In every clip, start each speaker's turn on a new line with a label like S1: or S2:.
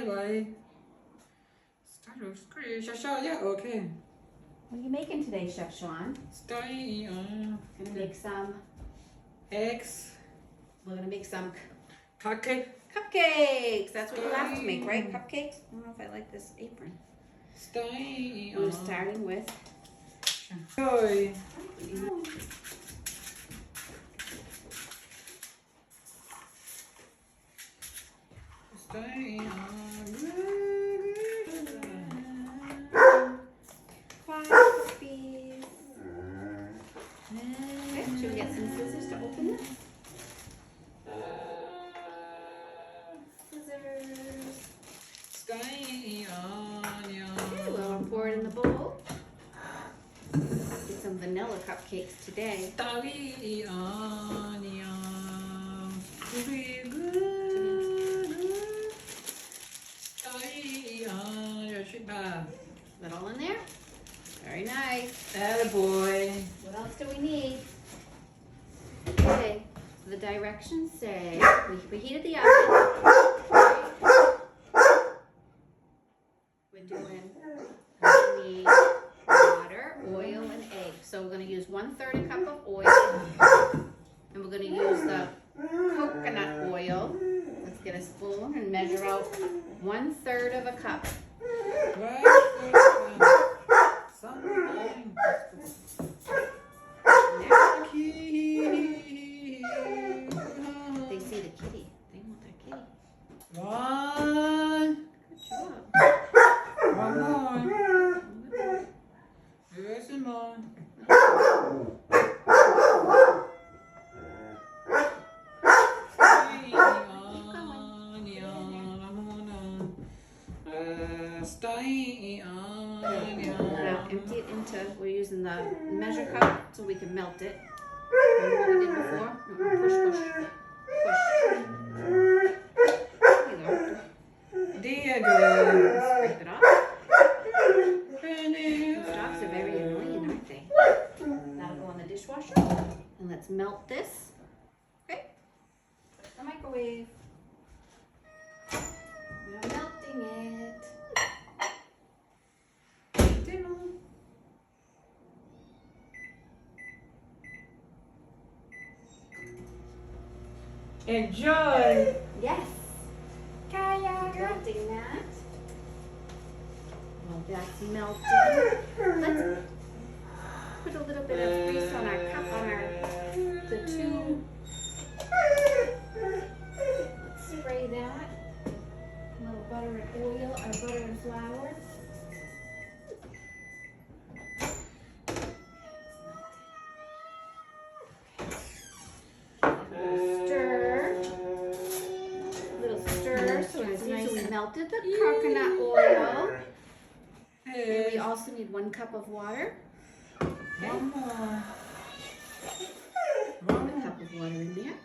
S1: bye. Okay.
S2: What are you making today, Chef Sean?
S1: Gonna
S2: Gonna make some.
S1: eggs.
S2: We're gonna make some
S1: Cupcake.
S2: cupcakes. That's what you have to make, right? Cupcakes. I don't know if I like this apron. We're starting with.
S1: Joy.
S2: Puppies. Okay, should we get some scissors to open this? Scissors. Okay, we'll pour it in the bowl. Get some vanilla cupcakes today. Is that all in there? Very nice.
S1: Attaboy.
S2: What else do we need? Okay, so the directions say we heated the oven. We're doing, we need water, oil, and egg. So we're going to use 1/3 a cup of oil, and we're going to use the coconut oil. Let's get a spoon and measure out 1/3 of a cup. They see the kitty. They want their kitty.
S1: One.
S2: Good job.
S1: One more. Here's some more.
S2: Now empty it into, we're using the measure cup so we can melt it. Remember what we did before? Push, push, push. There you go. Scrape it off. Those drops are very annoying, aren't they? That'll go in the dishwasher. And let's melt this. Okay. Put it in the microwave. We're melting it.
S1: Enjoy.
S2: Yes. Kaya. Melting that. Well, that's melting. Let's put a little bit of grease on our cup, on the tube. Let's spray that. A little butter and oil, or butter and flour. Melted the coconut oil. And we also need 1 cup of water. Okay.
S1: One more.
S2: Put a cup of water in there.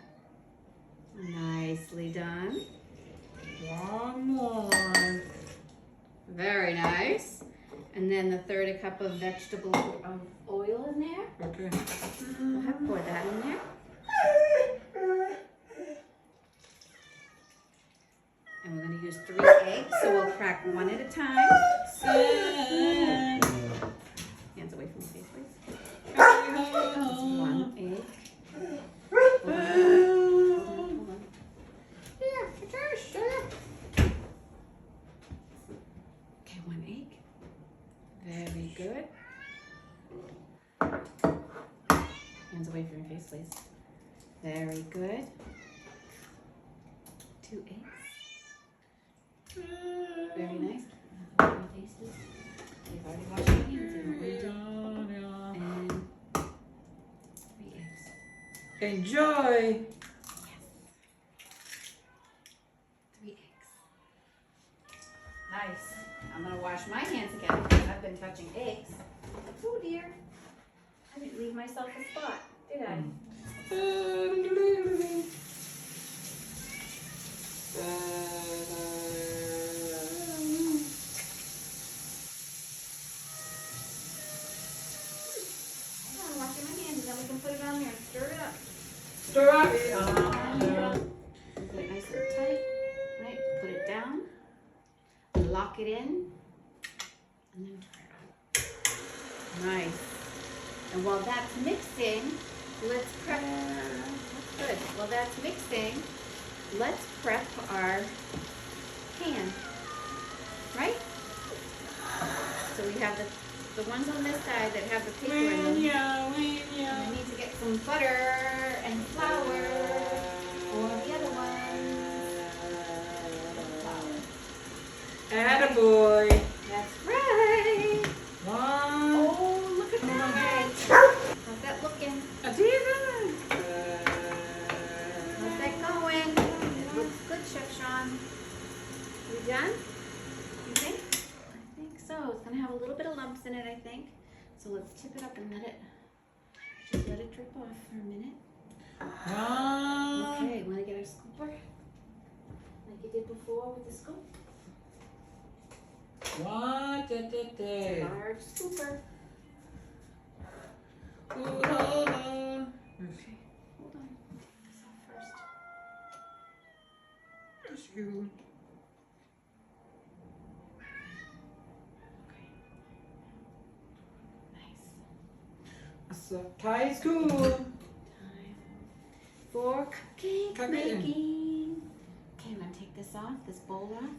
S2: Nicely done.
S1: One more.
S2: Very nice. And then the 1/3 cup of vegetable oil in there.
S1: Okay.
S2: We'll have pour that in there. And we're going to use 3 eggs, so we'll crack 1 at a time. Hands away from the face, please. That's 1 egg. Hold on. Here, Patricia. Okay, 1 egg. Very good. Hands away from your face, please. Very good. 2 eggs. Very nice. Your faces. We've already washed our hands and and 3 eggs.
S1: Enjoy.
S2: Yes. 3 eggs. Nice. I'm gonna wash my hands again because I've been touching eggs. Oh dear. I didn't leave myself a spot, did I?
S1: Stir up.
S2: Put it nice and tight, right? Put it down. lock it in and then turn it on. Nice. And while that's mixing, let's prep. That's good. While that's mixing, let's prep our pan. Right? So we have the ones on this side that have the paper in them. We need to get some butter and flour for the other ones.
S1: Attaboy.
S2: That's right.
S1: One.
S2: Oh, look at that. How's that looking? How's that going? It looks good, Chef Sean. We done? You think? I think so. It's gonna have a little bit of lumps in it, I think. So let's tip it up and just let it drip off for a minute. Okay, wanna get our scooper? Like you did before with the scoop?
S1: What?
S2: Large scooper.
S1: Hold on.
S2: Okay, hold on. Take this off first.
S1: That's you.
S2: Nice.
S1: So, Thai school.
S2: Time for cupcake
S1: Cupcake.
S2: making. Okay, I'm gonna take this off, this bowl off.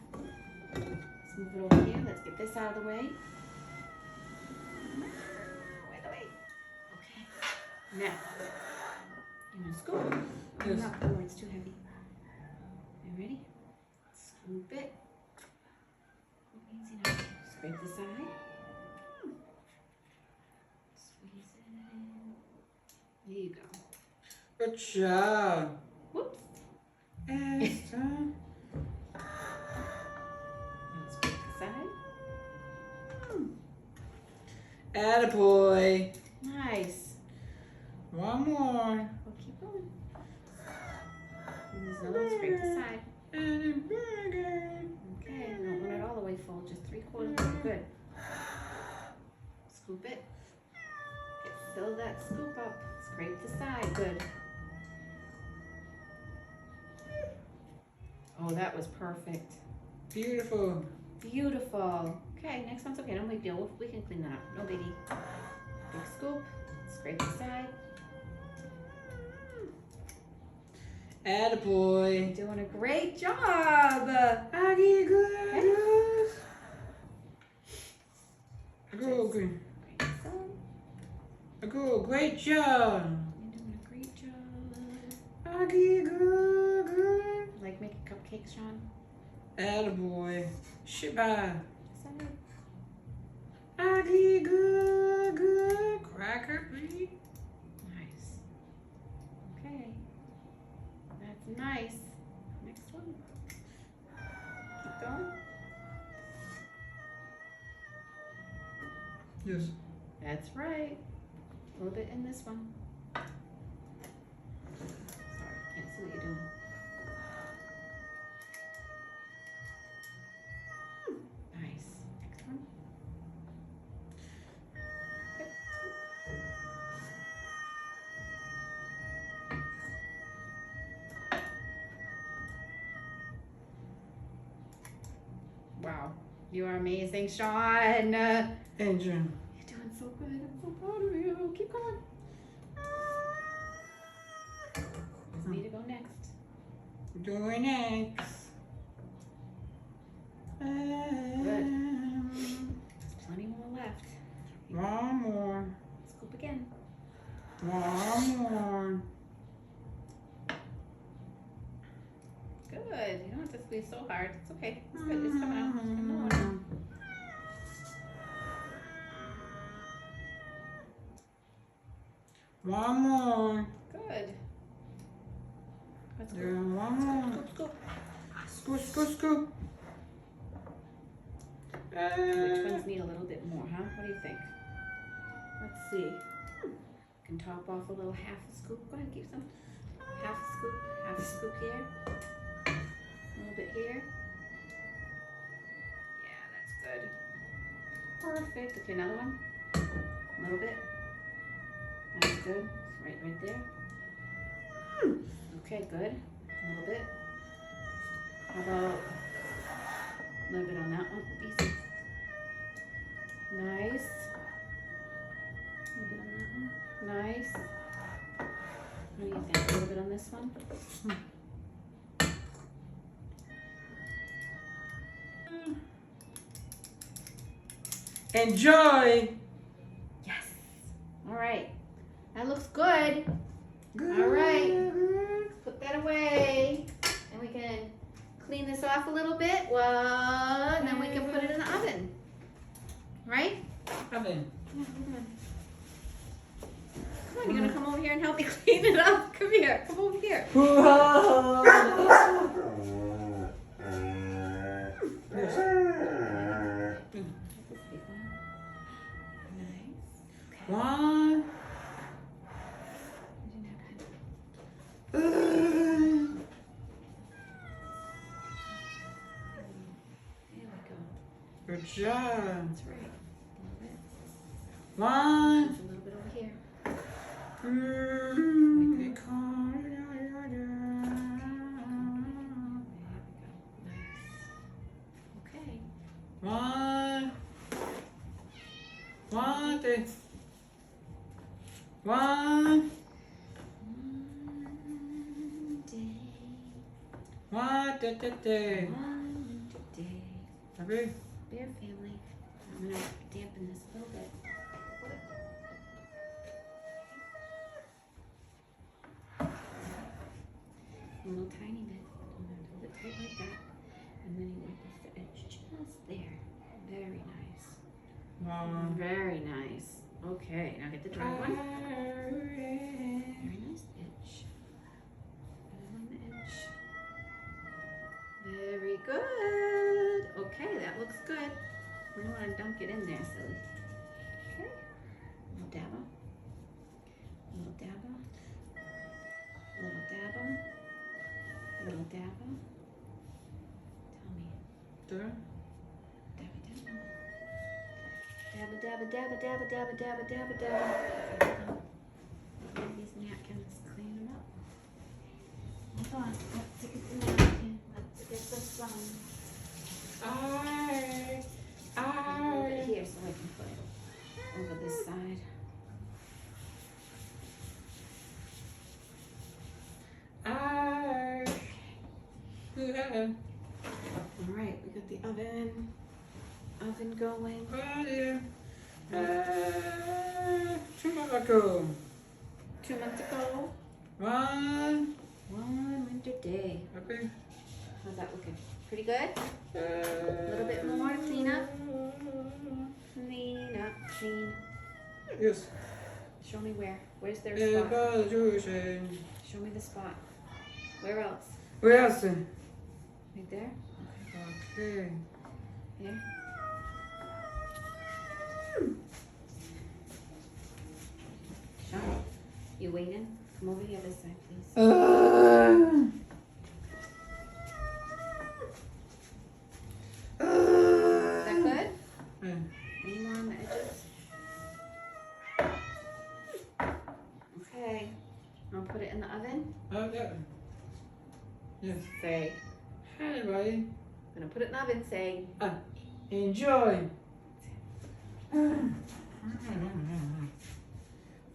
S2: Let's move it over here. Let's get this out of the way. Away. Okay. Now, you want to scoop?
S1: Yes.
S2: No, oh, it's too heavy. You ready? Scoop it. Easy now. Scrape the side. Squeeze it in. There you go.
S1: Good job.
S2: Whoops.
S1: Esther.
S2: Scrape the side.
S1: Attaboy.
S2: Nice.
S1: One more.
S2: We'll keep going. And there's another one. Scrape the side.
S1: And a burger.
S2: Okay, we don't want it all the way full, just 3/4 will be good. Scoop it. Fill that scoop up. Scrape the side, good. Oh, that was perfect.
S1: Beautiful.
S2: Beautiful. Okay, next one's okay, no big deal. We can clean that up, no biggie. Big scoop, scrape the side.
S1: Attaboy.
S2: You're doing a great job.
S1: I get good.
S2: Okay.
S1: Good.
S2: Great job.
S1: Good. Great job.
S2: You're doing a great job.
S1: I get good.
S2: Like making cupcakes, Sean?
S1: Attaboy. Shabba.
S2: Sorry.
S1: I get good. Cracker beat.
S2: Nice. Okay. That's nice. Next one. Keep going.
S1: Yes.
S2: That's right. A little bit in this one. Sorry, can't see what you're doing. Nice. Next one. Good. Wow. You are amazing, Sean.
S1: Angel.
S2: You're doing so good. I'm so proud of you. Keep going. It's me to go next.
S1: Doing next.
S2: Good. There's plenty more left.
S1: One more.
S2: Scoop again.
S1: One more.
S2: Good. You don't have to squeeze so hard. It's okay. It's good. It's coming out. Another one.
S1: One more.
S2: Good. Let's go.
S1: Then one more.
S2: Scoop, scoop.
S1: Scoop.
S2: Which ones need a little bit more, huh? What do you think? Let's see. You can top off a little half a scoop. Go ahead, keep some. Half a scoop here. A little bit here. Yeah, that's good. Perfect. Okay, another one. A little bit. That's good. It's right there. Okay, good. A little bit. How about A little bit on that one. Easy. Nice. A little bit on that one. Nice. What do you think? A little bit on this one?
S1: Enjoy.
S2: Yes. All right. That looks good. All right. Put that away. And we can clean this off a little bit. Well, and then we can put it in the oven. Right?
S1: Oven.
S2: Yeah, hold on. Come on, you're gonna come over here and help me clean it up. Come here. Come over here.
S1: One. Good job.
S2: That's right.
S1: One.
S2: There's a little bit over here. Okay.
S1: One. One. Two. One. One. Two.
S2: One day.
S1: Happy?
S2: Bear family. I'm gonna dampen this a little bit. A little tiny bit. Hold it tight like that. And then you want this to edge just there. Very nice.
S1: One.
S2: Very nice. Okay, now get the dry one. Very nice edge. Put it on the edge. Very good. Okay, that looks good. We don't want to dunk it in there, silly. Okay. Little dabber. Little dabber. Little dabber. Little dabber. Tell me.
S1: Two.
S2: Dabba dabba. Dabba dabba dabba dabba dabba dabba dabba dabba. Get these napkins, clean them up. Hold on. Let's get the napkin. Let's get the sun. Move it here so I can put it over this side. All right, we got the oven going.
S1: Tomorrow.
S2: 2 months ago,
S1: One.
S2: one winter day.
S1: Happy?
S2: How's that looking? Pretty good? A little bit more to clean up. Clean up, clean.
S1: Yes.
S2: Show me where. Where's their spot? Show me the spot. Where else?
S1: Where else?
S2: Right there?
S1: Okay.
S2: Here? Sean, you waiting? Come over the other side, please. Is that good? Any more on the edges? Okay. I'll put it in the oven.
S1: Okay. Yes.
S2: Say,
S1: Hi, everybody.
S2: I'm gonna put it in the oven. Say,
S1: Enjoy.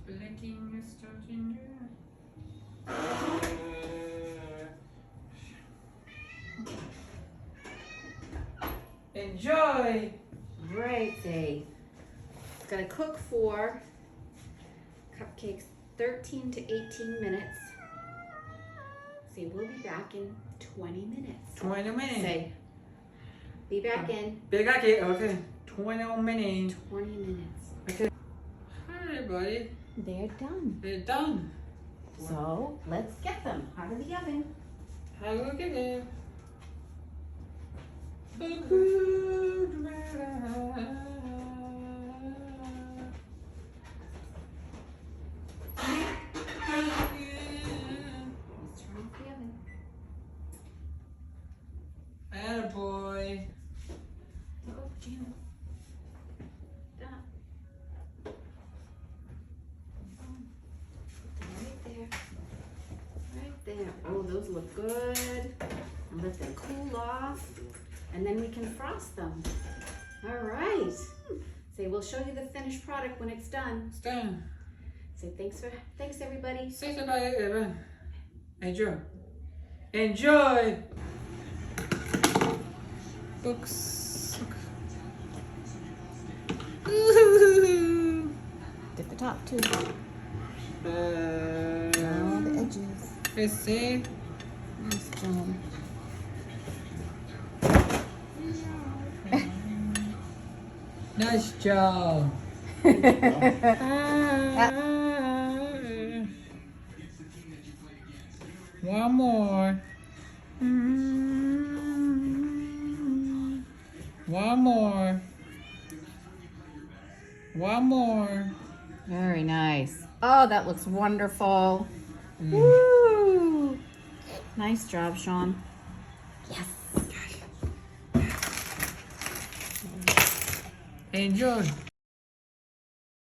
S1: Blinking is starting. Enjoy.
S2: right, say. It's gonna cook for Cupcakes 13 to 18 minutes. See, we'll be back in 20 minutes.
S1: 20 minutes.
S2: Say, be back in
S1: Big okay. 20 minutes.
S2: 20 minutes.
S1: Okay. Hi, everybody.
S2: They're done.
S1: They're done.
S2: So let's get them out of the oven.
S1: How look at them. A good ride.
S2: Let's turn off the oven.
S1: Attaboy.
S2: Oh, Jim. Stop. Right there. Right there. Oh, those look good. And let them cool off. and then we can frost them. All right. Say, we'll show you the finished product when it's done.
S1: It's done.
S2: Say thanks everybody.
S1: Say goodbye, everyone. Enjoy. Enjoy. Books.
S3: Dip the top too.
S1: Uh,
S3: All the edges.
S1: let's see.
S3: Nice job.
S1: Nice job. One more. One more. One more.
S3: Very nice. Oh, that looks wonderful. Woo! Nice job, Sean. Yes.
S1: Enjoy.